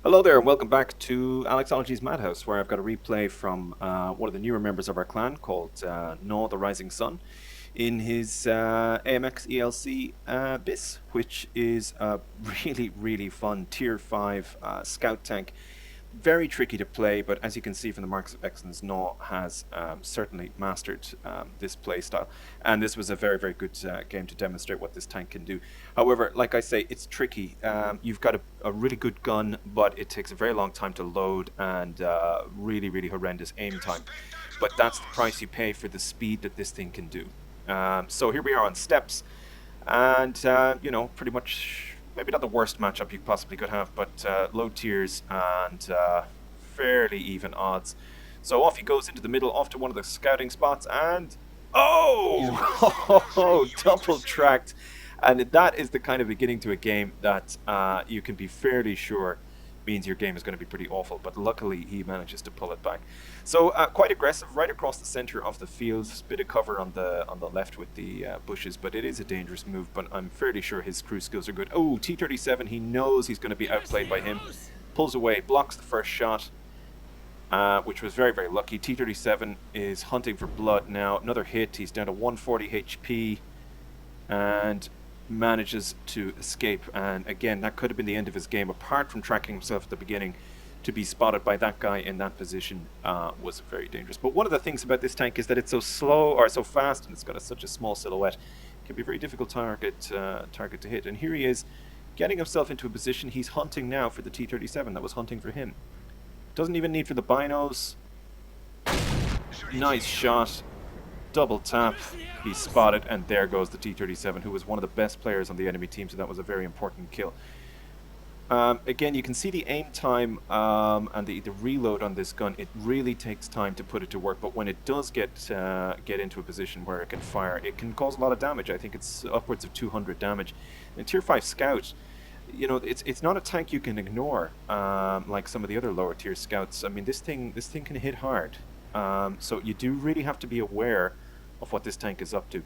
Hello there, and welcome back to AlexologysMadhouse, where I've got a replay from one of the newer members of our clan called Noah the Rising Sun in his AMX ELC BIS, which is a really fun Tier 5 scout tank. Very tricky to play, but as you can see from the marks of excellence, Noah has certainly mastered this playstyle. And this was a very good game to demonstrate what this tank can do. However, like I say, it's tricky. You've got a really good gun, but it takes a very long time to load and really horrendous aim time. But that's the price you pay for the speed that this thing can do. So here we are on steps, and you know, pretty much maybe not the worst matchup you possibly could have, but low tiers and fairly even odds. So off he goes into the middle, off to one of the scouting spots, and oh, double tracked. And that is the kind of beginning to a game that you can be fairly sure means your game is going to be pretty awful, but luckily he manages to pull it back. So quite aggressive right across the center of the field. Bit of cover on the left with the bushes, but it is a dangerous move, but I'm fairly sure his crew skills are good. Oh, T-37, he knows he's going to be outplayed by him. Pulls away, blocks the first shot, which was very lucky. T-37 is hunting for blood now. Another hit, he's down to 140 HP, and manages to escape. And again, that could have been the end of his game. Apart from tracking himself at the beginning, to be spotted by that guy in that position was very dangerous. But one of the things about this tank is that it's so slow or so fast, and it's got such a small silhouette. It can be a very difficult target to hit. And here he is, getting himself into a position. He's hunting now for the T-37 that was hunting for him. Doesn't even need for the binos. Nice shot. Double tap, he's spotted, and there goes the T-37, who was one of the best players on the enemy team, so that was a very important kill. Again, you can see the aim time and the reload on this gun. It really takes time to put it to work, but when it does get into a position where it can fire, it can cause a lot of damage. I think it's upwards of 200 damage. In Tier 5 Scout, you know, it's not a tank you can ignore like some of the other lower tier scouts. I mean, this thing can hit hard. So you do really have to be aware of what this tank is up to.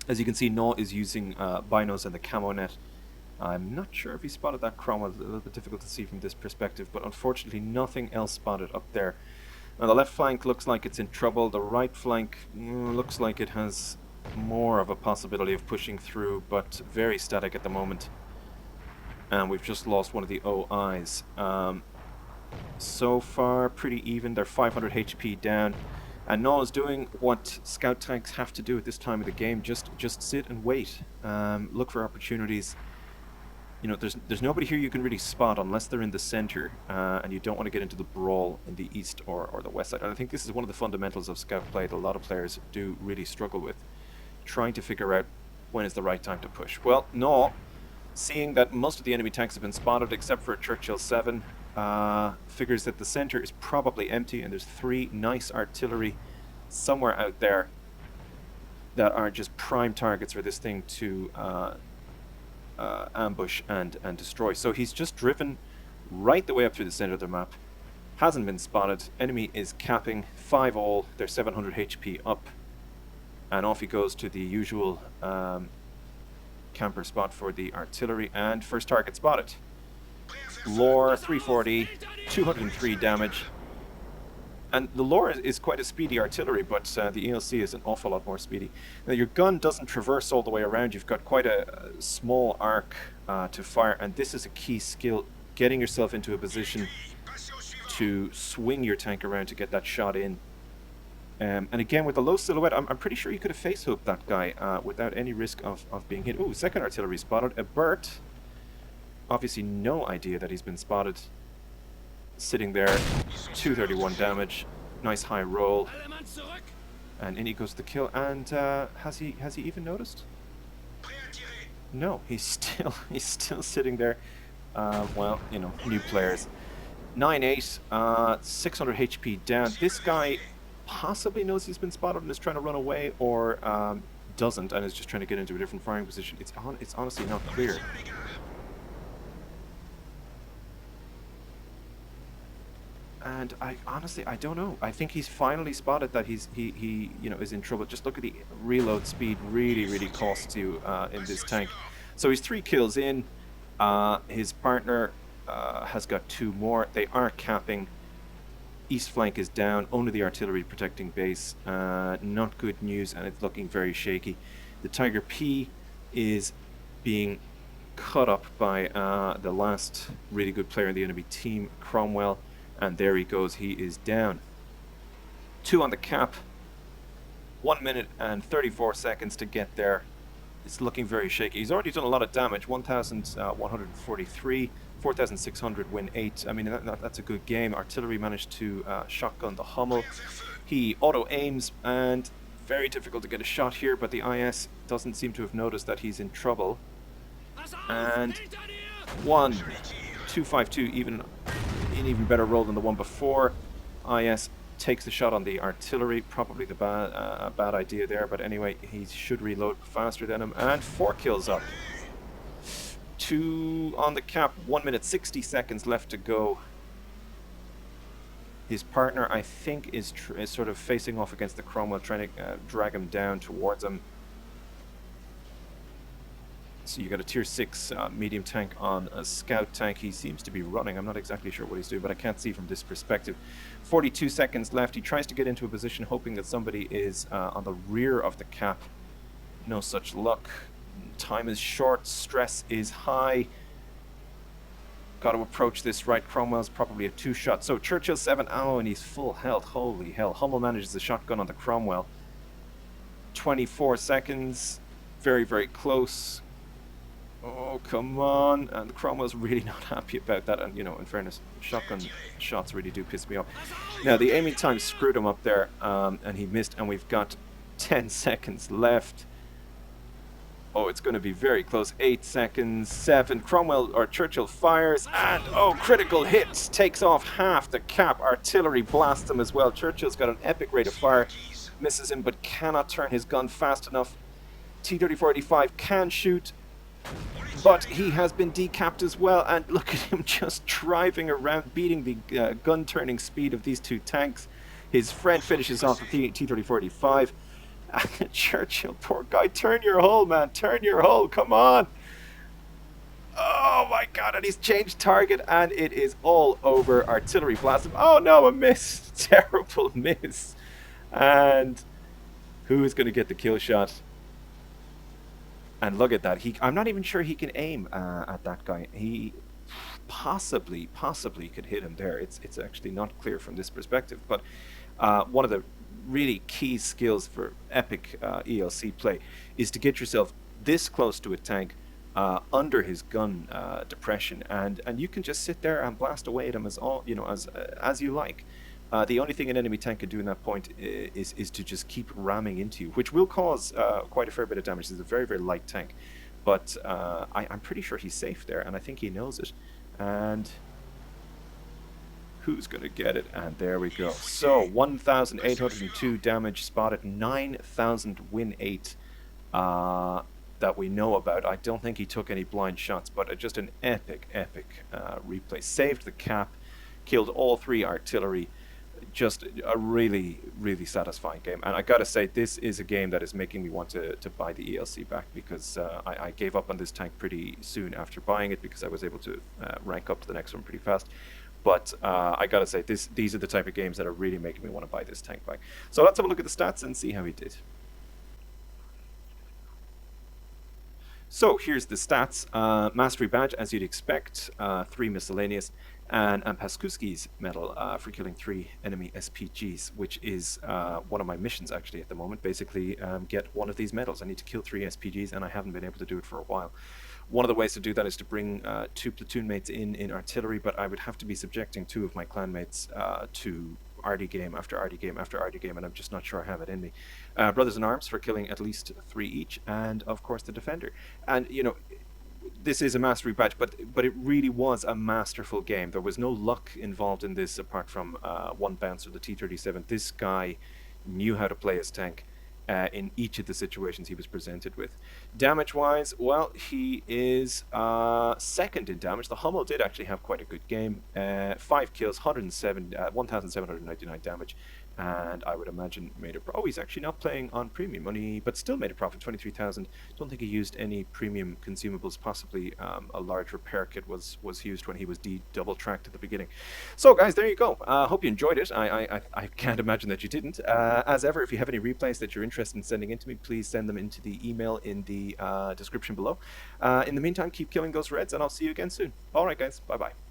As you can see, Noah is using binos and the camo net. I'm not sure if he spotted that chroma. It's a little bit difficult to see from this perspective, but unfortunately nothing else spotted up there. Now the left flank looks like it's in trouble. The right flank looks like it has more of a possibility of pushing through, but very static at the moment. And we've just lost one of the OIs. So far, pretty even. They're 500 HP down. And Noah's doing what scout tanks have to do at this time of the game. Just sit and wait. Look for opportunities. You know, there's nobody here you can really spot unless they're in the center, and you don't want to get into the brawl in the east or the west side. And I think this is one of the fundamentals of scout play that a lot of players do really struggle with, trying to figure out when is the right time to push. Well, Noah, seeing that most of the enemy tanks have been spotted except for Churchill 7, figures that the center is probably empty, and there's 3 nice artillery somewhere out there that are just prime targets for this thing to ambush and destroy. So he's just driven right the way up through the center of the map, hasn't been spotted. Enemy is capping 5 all. They're 700 HP up, and off he goes to the usual camper spot for the artillery, and first target spotted. Lore 340, 203 damage. And the Lore is quite a speedy artillery, but the ELC is an awful lot more speedy. Now your gun doesn't traverse all the way around. You've got quite a small arc to fire, and this is a key skill, getting yourself into a position to swing your tank around to get that shot in. And again, with the low silhouette, I'm pretty sure you could have face-hooked that guy without any risk of being hit. Ooh, second artillery spotted. A Bert, obviously no idea that he's been spotted. Sitting there, 231 damage, nice high roll, and in he goes to the kill. And has he even noticed? No, he's still sitting there. Well, you know, new players. 9-8, 600 HP down. This guy possibly knows he's been spotted and is trying to run away, or doesn't and is just trying to get into a different firing position. It's honestly not clear. And I don't know. I think he's finally spotted that he you know, is in trouble. Just look at the reload speed. Really costs you in this tank. So he's 3 kills in. His partner has got 2 more. They are capping. East flank is down. Only the artillery protecting base. Not good news, and it's looking very shaky. The Tiger P is being cut up by the last really good player in the enemy team, Cromwell, and there he goes. He is down. 2 on the cap. 1 minute and 34 seconds to get there. It's looking very shaky. He's already done a lot of damage. 1,143, 4,600, win 8. I mean, that's a good game. Artillery managed to shotgun the Hummel. He auto-aims, and very difficult to get a shot here, but the IS doesn't seem to have noticed that he's in trouble. And 1,252, even an even better roll than the one before. IS takes the shot on the artillery, probably the bad idea there, but anyway, he should reload faster than him, and 4 kills up. 2 on the cap, 1 minute 60 seconds left to go. His partner, I think, is sort of facing off against the Cromwell, trying to drag him down towards him. So you got a tier 6 medium tank on a scout tank. He seems to be running. I'm not exactly sure what he's doing, but I can't see from this perspective. 42 seconds left. He tries to get into a position hoping that somebody is on the rear of the cap. No such luck. Time is short. Stress is high. Got to approach this right. Cromwell's probably a 2-shot. So Churchill 7 ammo and he's full health. Holy hell. Hummel manages the shotgun on the Cromwell. 24 seconds. Very, very close. Oh, come on. And Cromwell's really not happy about that. And, you know, in fairness, shotgun shots really do piss me off. Now, the aiming time screwed him up there, and he missed. And we've got 10 seconds left. Oh, it's going to be very close. 8 seconds. 7. Cromwell, or Churchill fires. And, oh, critical hits. Takes off half the cap. Artillery blasts him as well. Churchill's got an epic rate of fire. Misses him, but cannot turn his gun fast enough. T-34-85 can shoot. But he has been decapped as well, and look at him just driving around, beating the gun turning speed of these 2 tanks. His friend finishes off the T-34-85. Churchill, poor guy, turn your hull, man, turn your hull, come on. Oh my god, and he's changed target, and it is all over. Artillery blast him. Oh no, a miss, terrible miss. And who is going to get the kill shot? And look at that. I'm not even sure he can aim at that guy. He possibly could hit him there. It's actually not clear from this perspective. But one of the really key skills for epic ELC play is to get yourself this close to a tank under his gun depression, and you can just sit there and blast away at him as you like. The only thing an enemy tank can do in that point is to just keep ramming into you, which will cause quite a fair bit of damage. It's a very, very light tank. But I'm pretty sure he's safe there, and I think he knows it. And who's going to get it? And there we go. So, 1,802 damage spotted, 9,000 win 8 that we know about. I don't think he took any blind shots, but just an epic replay. Saved the cap, killed all 3 artillery. Just a really, really satisfying game. And I gotta say, this is a game that is making me want to buy the ELC back, because I gave up on this tank pretty soon after buying it, because I was able to rank up to the next one pretty fast. But I gotta say, these are the type of games that are really making me want to buy this tank back. So let's have a look at the stats and see how he did. So here's the stats. Mastery badge, as you'd expect, 3 miscellaneous, and Paskuski's medal for killing 3 enemy SPGs, which is one of my missions actually at the moment. Basically, get one of these medals. I need to kill 3 SPGs, and I haven't been able to do it for a while. One of the ways to do that is to bring 2 platoon mates in artillery, but I would have to be subjecting 2 of my clan mates to RD game after RD game after RD game, and I'm just not sure I have it in me. Brothers in Arms for killing at least 3 each, and of course the Defender. And you know, this is a mastery badge, but it really was a masterful game. There was no luck involved in this apart from one bouncer, the T-37. This guy knew how to play his tank in each of the situations he was presented with. Damage-wise, well, he is second in damage. The Hummel did actually have quite a good game. 5 kills, 107, 1,799 damage. and I would imagine made a oh, he's actually not playing on premium money, but still made a profit, 23,000. Don't think he used any premium consumables. Possibly a large repair kit was used when he was double tracked at the beginning. So guys, there you go. Hope you enjoyed it. I can't imagine that you didn't. As ever, if you have any replays that you're interested in sending in to me, please send them into the email in the description below. In the meantime, keep killing those reds, and I'll see you again soon. All right, guys. Bye bye.